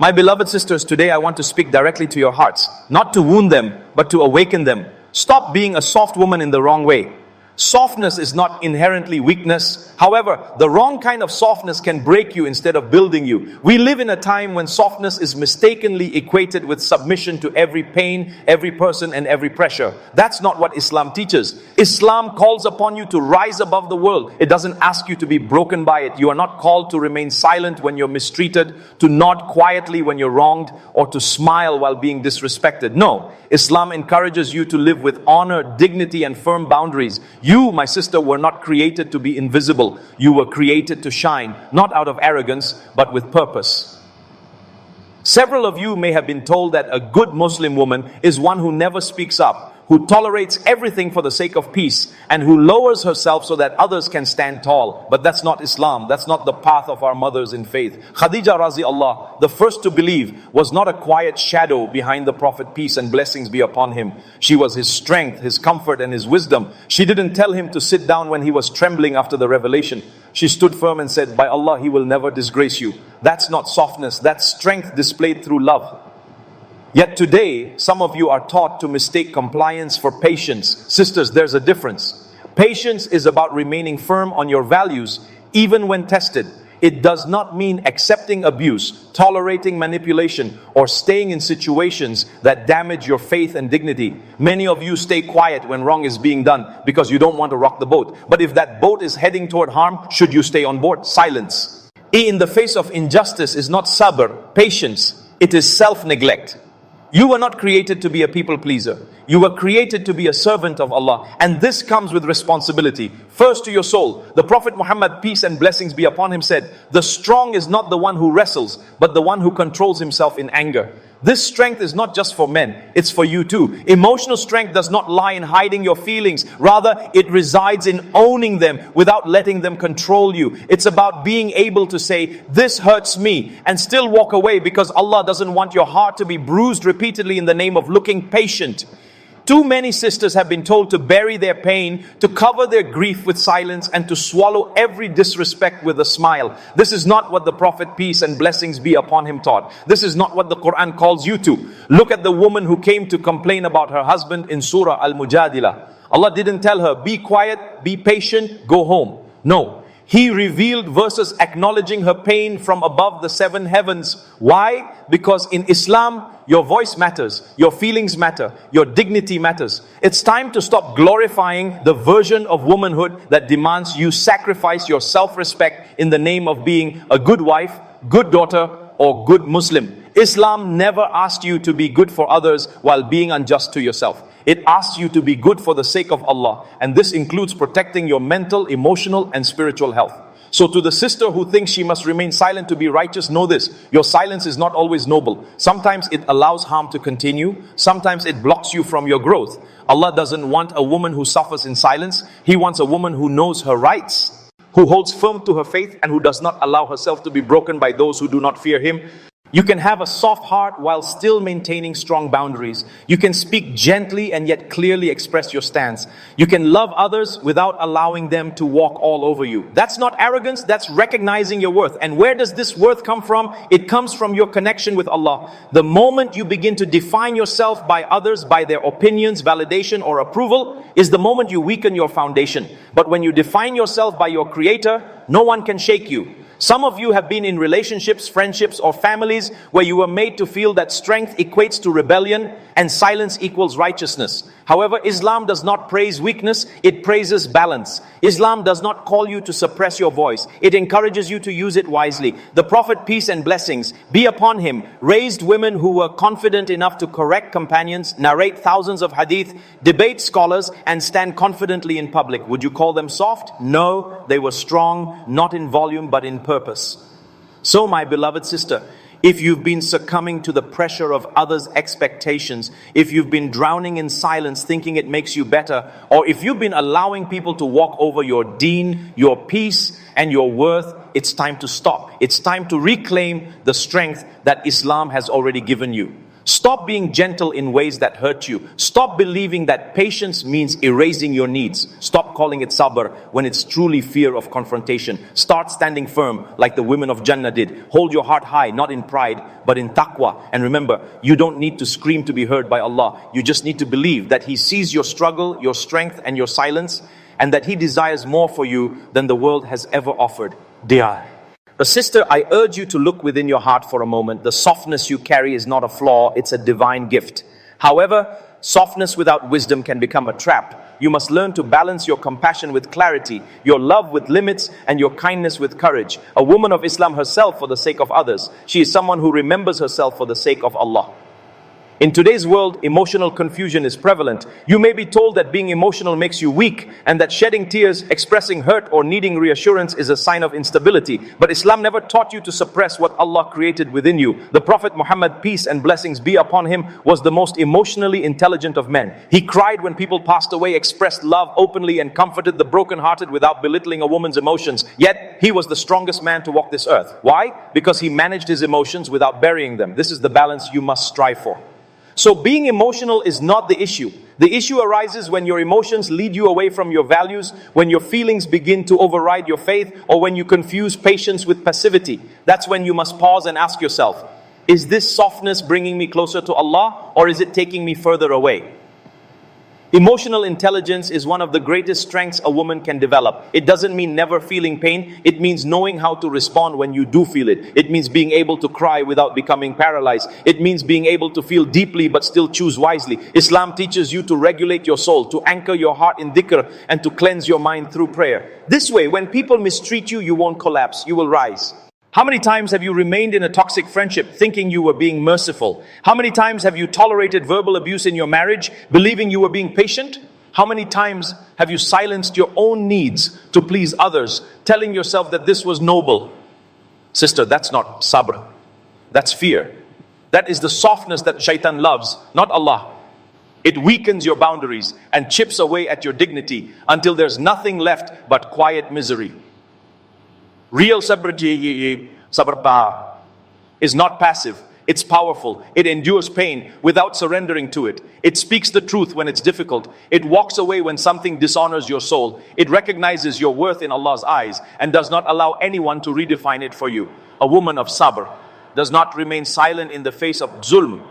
My beloved sisters, today I want to speak directly to your hearts, not to wound them, but to awaken them. Stop being a soft woman in the wrong way. Softness is not inherently weakness. However, the wrong kind of softness can break you instead of building you. We live in a time when softness is mistakenly equated with submission to every pain, every person, and every pressure. That's not what Islam teaches. Islam calls upon you to rise above the world. It doesn't ask you to be broken by it. You are not called to remain silent when you're mistreated, to nod quietly when you're wronged, or to smile while being disrespected. No, Islam encourages you to live with honor, dignity, and firm boundaries. You, my sister, were not created to be invisible. You were created to shine, not out of arrogance, but with purpose. Several of you may have been told that a good Muslim woman is one who never speaks up, who tolerates everything for the sake of peace, and who lowers herself so that others can stand tall. But that's not Islam. That's not the path of our mothers in faith. Khadija Razi Allah, the first to believe, was not a quiet shadow behind the Prophet, peace and blessings be upon him. She was his strength, his comfort, and his wisdom. She didn't tell him to sit down when he was trembling after the revelation. She stood firm and said, by Allah, he will never disgrace you. That's not softness. That's strength displayed through love. Yet today, some of you are taught to mistake compliance for patience. Sisters, there's a difference. Patience is about remaining firm on your values, even when tested. It does not mean accepting abuse, tolerating manipulation, or staying in situations that damage your faith and dignity. Many of you stay quiet when wrong is being done because you don't want to rock the boat. But if that boat is heading toward harm, should you stay on board? Silence. In the face of injustice is not sabr, patience. It is self-neglect. You were not created to be a people pleaser. You were created to be a servant of Allah. And this comes with responsibility. First to your soul. The Prophet Muhammad, peace and blessings be upon him, said, the strong is not the one who wrestles, but the one who controls himself in anger. This strength is not just for men, it's for you too. Emotional strength does not lie in hiding your feelings. Rather, it resides in owning them without letting them control you. It's about being able to say, this hurts me, and still walk away, because Allah doesn't want your heart to be bruised repeatedly in the name of looking patient. Too many sisters have been told to bury their pain, to cover their grief with silence, and to swallow every disrespect with a smile. This is not what the Prophet, peace and blessings be upon him, taught. This is not what the Quran calls you to. Look at the woman who came to complain about her husband in Surah Al-Mujadilah. Allah didn't tell her, be quiet, be patient, go home. No. He revealed verses acknowledging her pain from above the 7 heavens. Why? Because in Islam, your voice matters, your feelings matter, your dignity matters. It's time to stop glorifying the version of womanhood that demands you sacrifice your self-respect in the name of being a good wife, good daughter, or good Muslim. Islam never asked you to be good for others while being unjust to yourself. It asks you to be good for the sake of Allah. And this includes protecting your mental, emotional, and spiritual health. So to the sister who thinks she must remain silent to be righteous, know this. Your silence is not always noble. Sometimes it allows harm to continue. Sometimes it blocks you from your growth. Allah doesn't want a woman who suffers in silence. He wants a woman who knows her rights, who holds firm to her faith, and who does not allow herself to be broken by those who do not fear Him. You can have a soft heart while still maintaining strong boundaries. You can speak gently and yet clearly express your stance. You can love others without allowing them to walk all over you. That's not arrogance, that's recognizing your worth. And where does this worth come from? It comes from your connection with Allah. The moment you begin to define yourself by others, by their opinions, validation, or approval, is the moment you weaken your foundation. But when you define yourself by your Creator, no one can shake you. Some of you have been in relationships, friendships, or families where you were made to feel that strength equates to rebellion and silence equals righteousness. However, Islam does not praise weakness, it praises balance. Islam does not call you to suppress your voice. It encourages you to use it wisely. The Prophet, peace and blessings be upon him, raised women who were confident enough to correct companions, narrate thousands of hadith, debate scholars, and stand confidently in public. Would you call them soft? No, they were strong, not in volume but in purpose. So my beloved sister, if you've been succumbing to the pressure of others' expectations, if you've been drowning in silence thinking it makes you better, or if you've been allowing people to walk over your deen, your peace, and your worth, it's time to stop. It's time to reclaim the strength that Islam has already given you. Stop being gentle in ways that hurt you. Stop believing that patience means erasing your needs. Stop calling it sabr when it's truly fear of confrontation. Start standing firm like the women of Jannah did. Hold your heart high, not in pride, but in taqwa. And remember, you don't need to scream to be heard by Allah. You just need to believe that He sees your struggle, your strength, and your silence, and that He desires more for you than the world has ever offered. Dear sister, I urge you to look within your heart for a moment. The softness you carry is not a flaw, it's a divine gift. However, softness without wisdom can become a trap. You must learn to balance your compassion with clarity, your love with limits, and your kindness with courage. A woman of Islam herself for the sake of others. She is someone who remembers herself for the sake of Allah. In today's world, emotional confusion is prevalent. You may be told that being emotional makes you weak and that shedding tears, expressing hurt or needing reassurance is a sign of instability. But Islam never taught you to suppress what Allah created within you. The Prophet Muhammad, peace and blessings be upon him, was the most emotionally intelligent of men. He cried when people passed away, expressed love openly and comforted the brokenhearted without belittling a woman's emotions. Yet, he was the strongest man to walk this earth. Why? Because he managed his emotions without burying them. This is the balance you must strive for. So being emotional is not the issue. The issue arises when your emotions lead you away from your values, when your feelings begin to override your faith, or when you confuse patience with passivity. That's when you must pause and ask yourself, is this softness bringing me closer to Allah, or is it taking me further away? Emotional intelligence is one of the greatest strengths a woman can develop. It doesn't mean never feeling pain. It means knowing how to respond when you do feel it. It means being able to cry without becoming paralyzed. It means being able to feel deeply but still choose wisely. Islam teaches you to regulate your soul, to anchor your heart in dhikr, and to cleanse your mind through prayer. This way, when people mistreat you, you won't collapse. You will rise. How many times have you remained in a toxic friendship thinking you were being merciful? How many times have you tolerated verbal abuse in your marriage, believing you were being patient? How many times have you silenced your own needs to please others, telling yourself that this was noble? Sister, that's not sabr. That's fear. That is the softness that shaitan loves, not Allah. It weakens your boundaries and chips away at your dignity until there's nothing left but quiet misery. Real sabr is not passive. It's powerful. It endures pain without surrendering to it. It speaks the truth when it's difficult. It walks away when something dishonors your soul. It recognizes your worth in Allah's eyes and does not allow anyone to redefine it for you. A woman of sabr does not remain silent in the face of zulm,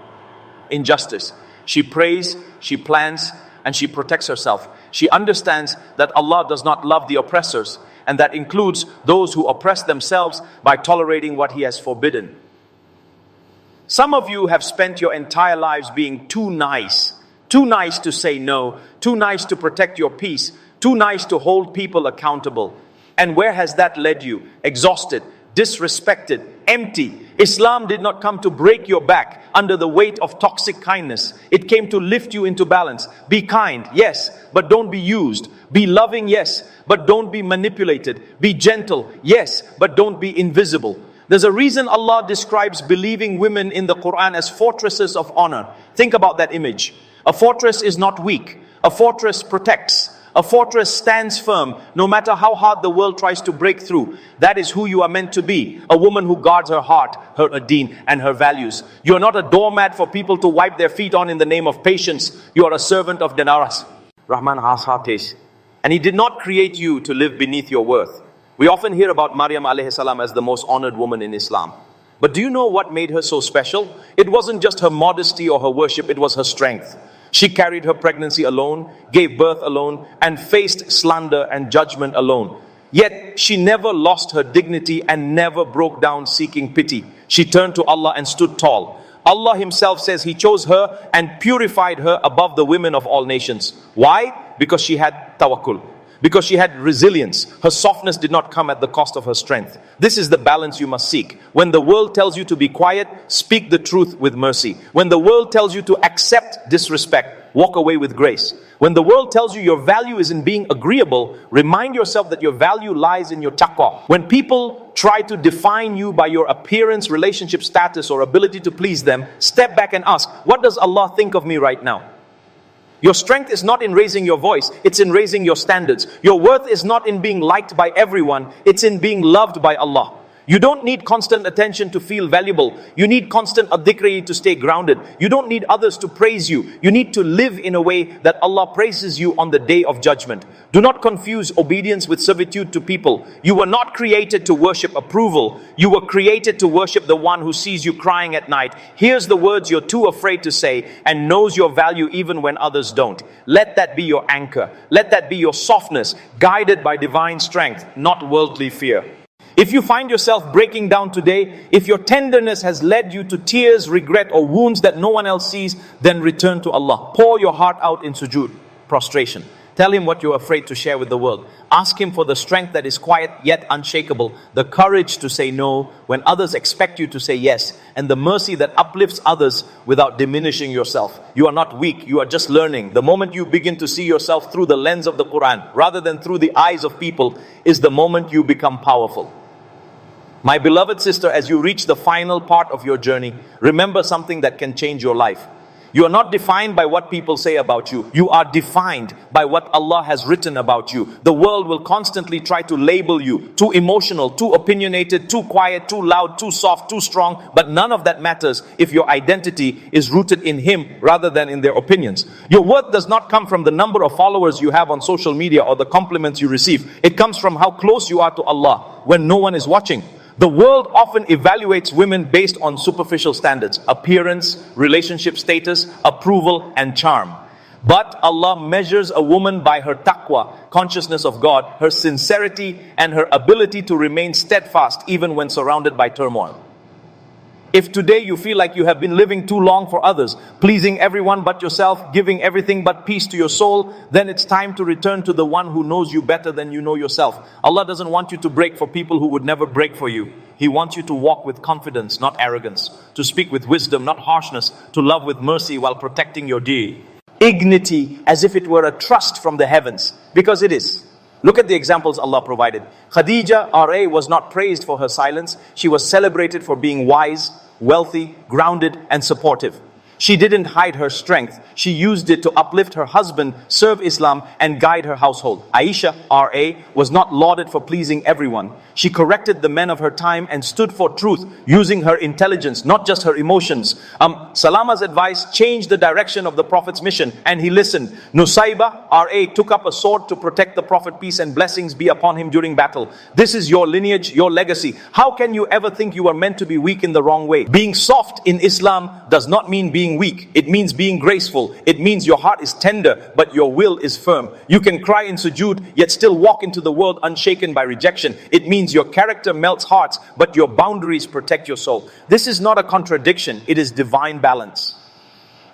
injustice. She prays, she plans, and she protects herself. She understands that Allah does not love the oppressors, and that includes those who oppress themselves by tolerating what He has forbidden. Some of you have spent your entire lives being too nice to say no, too nice to protect your peace, too nice to hold people accountable. And where has that led you? Exhausted, disrespected, empty. Islam did not come to break your back under the weight of toxic kindness. It came to lift you into balance. Be kind, yes, but don't be used. Be loving, yes, but don't be manipulated. Be gentle, yes, but don't be invisible. There's a reason Allah describes believing women in the Quran as fortresses of honor. Think about that image. A fortress is not weak. A fortress protects. A fortress stands firm no matter how hard the world tries to break through. That is who you are meant to be. A woman who guards her heart, her deen, and her values. You are not a doormat for people to wipe their feet on in the name of patience. You are a servant of Dinaras. Rahman Hasatesh. And He did not create you to live beneath your worth. We often hear about Maryam alayhi salam as the most honored woman in Islam. But do you know what made her so special? It wasn't just her modesty or her worship, it was her strength. She carried her pregnancy alone, gave birth alone, and faced slander and judgment alone. Yet she never lost her dignity and never broke down seeking pity. She turned to Allah and stood tall. Allah Himself says He chose her and purified her above the women of all nations. Why? Because she had tawakkul. Because she had resilience. Her softness did not come at the cost of her strength. This is the balance you must seek. When the world tells you to be quiet, speak the truth with mercy. When the world tells you to accept disrespect, walk away with grace. When the world tells you your value is in being agreeable, remind yourself that your value lies in your taqwa. When people try to define you by your appearance, relationship status, or ability to please them, step back and ask, what does Allah think of me right now? Your strength is not in raising your voice, it's in raising your standards. Your worth is not in being liked by everyone, it's in being loved by Allah. You don't need constant attention to feel valuable. You need constant adhikri to stay grounded. You don't need others to praise you. You need to live in a way that Allah praises you on the day of judgment. Do not confuse obedience with servitude to people. You were not created to worship approval. You were created to worship the one who sees you crying at night, hears the words you're too afraid to say, and knows your value even when others don't. Let that be your anchor. Let that be your softness, guided by divine strength, not worldly fear. If you find yourself breaking down today, if your tenderness has led you to tears, regret, or wounds that no one else sees, then return to Allah. Pour your heart out in sujood, prostration. Tell Him what you're afraid to share with the world. Ask Him for the strength that is quiet yet unshakable, the courage to say no when others expect you to say yes, and the mercy that uplifts others without diminishing yourself. You are not weak, you are just learning. The moment you begin to see yourself through the lens of the Quran, rather than through the eyes of people, is the moment you become powerful. My beloved sister, as you reach the final part of your journey, remember something that can change your life. You are not defined by what people say about you. You are defined by what Allah has written about you. The world will constantly try to label you too emotional, too opinionated, too quiet, too loud, too soft, too strong. But none of that matters if your identity is rooted in Him rather than in their opinions. Your worth does not come from the number of followers you have on social media or the compliments you receive. It comes from how close you are to Allah when no one is watching. The world often evaluates women based on superficial standards: appearance, relationship status, approval, and charm. But Allah measures a woman by her taqwa, consciousness of God, her sincerity, and her ability to remain steadfast even when surrounded by turmoil. If today you feel like you have been living too long for others, pleasing everyone but yourself, giving everything but peace to your soul, then it's time to return to the one who knows you better than you know yourself. Allah doesn't want you to break for people who would never break for you. He wants you to walk with confidence, not arrogance, to speak with wisdom, not harshness, to love with mercy while protecting your deity. Dignity as if it were a trust from the heavens, because it is. Look at the examples Allah provided. Khadija, R.A., was not praised for her silence. She was celebrated for being wise, wealthy, grounded, and supportive. She didn't hide her strength. She used it to uplift her husband, serve Islam, and guide her household. Aisha, R.A., was not lauded for pleasing everyone. She corrected the men of her time and stood for truth, using her intelligence, not just her emotions. Salama's advice changed the direction of the Prophet's mission, and he listened. Nusayba, R.A., took up a sword to protect the Prophet, peace and blessings be upon him, during battle. This is your lineage, your legacy. How can you ever think you are meant to be weak in the wrong way? Being soft in Islam does not mean being weak. It means being graceful. It means your heart is tender, but your will is firm. You can cry in sujood, yet still walk into the world unshaken by rejection. It means your character melts hearts, but your boundaries protect your soul. This is not a contradiction. It is divine balance.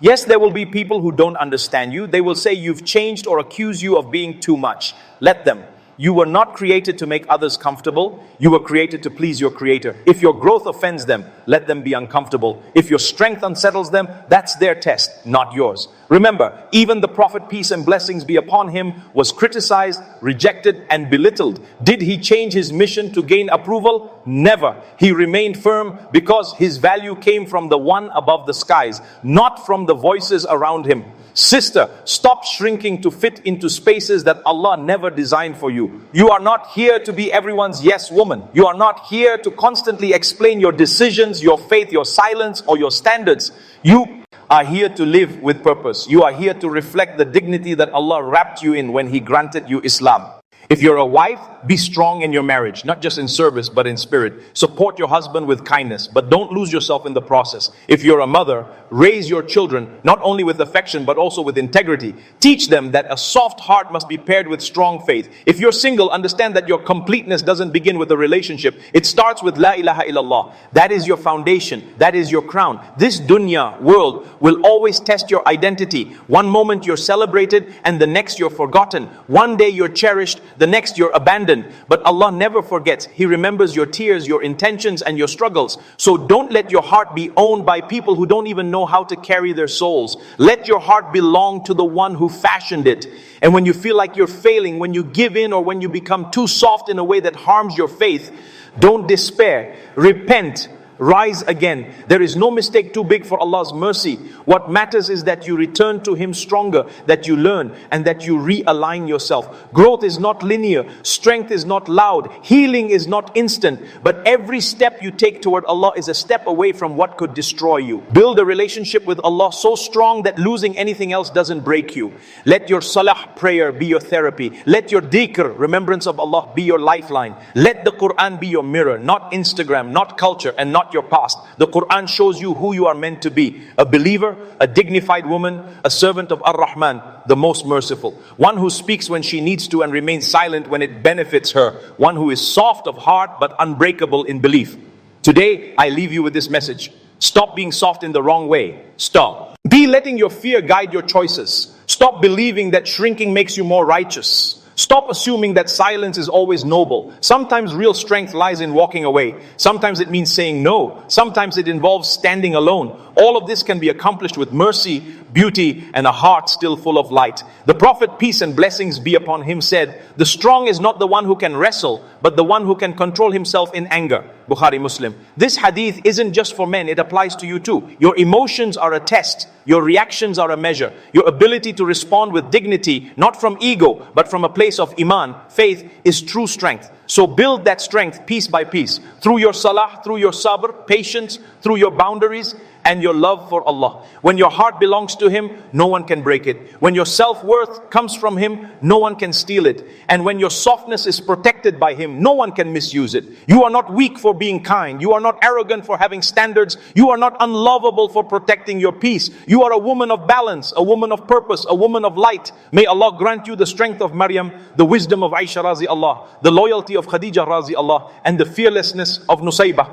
Yes, there will be people who don't understand you. They will say you've changed or accuse you of being too much. Let them. You were not created to make others comfortable. You were created to please your Creator. If your growth offends them, let them be uncomfortable. If your strength unsettles them, that's their test, not yours. Remember, even the Prophet, peace and blessings be upon him, was criticized, rejected, and belittled. Did he change his mission to gain approval? Never. He remained firm because his value came from the one above the skies, not from the voices around him. Sister, stop shrinking to fit into spaces that Allah never designed for you. You are not here to be everyone's yes woman. You are not here to constantly explain your decisions, your faith, your silence, or your standards. You are here to live with purpose. You are here to reflect the dignity that Allah wrapped you in when He granted you Islam. If you're a wife, be strong in your marriage, not just in service, but in spirit. Support your husband with kindness, but don't lose yourself in the process. If you're a mother, raise your children, not only with affection, but also with integrity. Teach them that a soft heart must be paired with strong faith. If you're single, understand that your completeness doesn't begin with a relationship. It starts with La ilaha illallah. That is your foundation. That is your crown. This dunya world will always test your identity. One moment you're celebrated, and the next you're forgotten. One day you're cherished, the next you're abandoned. But Allah never forgets. He remembers your tears, your intentions, and your struggles. So don't let your heart be owned by people who don't even know how to carry their souls. Let your heart belong to the one who fashioned it. And when you feel like you're failing, when you give in, or when you become too soft in a way that harms your faith, don't despair. Repent. Rise again. There is no mistake too big for Allah's mercy. What matters is that you return to Him stronger, that you learn and that you realign yourself. Growth is not linear. Strength is not loud. Healing is not instant. But every step you take toward Allah is a step away from what could destroy you. Build a relationship with Allah so strong that losing anything else doesn't break you. Let your salah prayer be your therapy. Let your dhikr, remembrance of Allah, be your lifeline. Let the Quran be your mirror, not Instagram, not culture, and not your past. The Quran shows you who you are meant to be. A believer, a dignified woman, a servant of Ar-Rahman, the most merciful. One who speaks when she needs to and remains silent when it benefits her. One who is soft of heart but unbreakable in belief. Today, I leave you with this message. Stop being soft in the wrong way. Stop. Be letting your fear guide your choices. Stop believing that shrinking makes you more righteous. Stop assuming that silence is always noble. Sometimes real strength lies in walking away. Sometimes it means saying no. Sometimes it involves standing alone. All of this can be accomplished with mercy, beauty, and a heart still full of light. The Prophet, peace and blessings be upon him, said, "The strong is not the one who can wrestle, but the one who can control himself in anger." Bukhari, Muslim. This hadith isn't just for men, it applies to you too. Your emotions are a test. Your reactions are a measure. Your ability to respond with dignity, not from ego, but from a place of iman, faith, is true strength. So build that strength piece by piece. Through your salah, through your sabr, patience, through your boundaries, and your love for Allah. When your heart belongs to Him, no one can break it. When your self-worth comes from Him, no one can steal it. And when your softness is protected by Him, no one can misuse it. You are not weak for being kind. You are not arrogant for having standards. You are not unlovable for protecting your peace. You are a woman of balance, a woman of purpose, a woman of light. May Allah grant you the strength of Maryam, the wisdom of Aisha Razi Allah, the loyalty of Khadija Razi Allah, and the fearlessness of Nusaybah.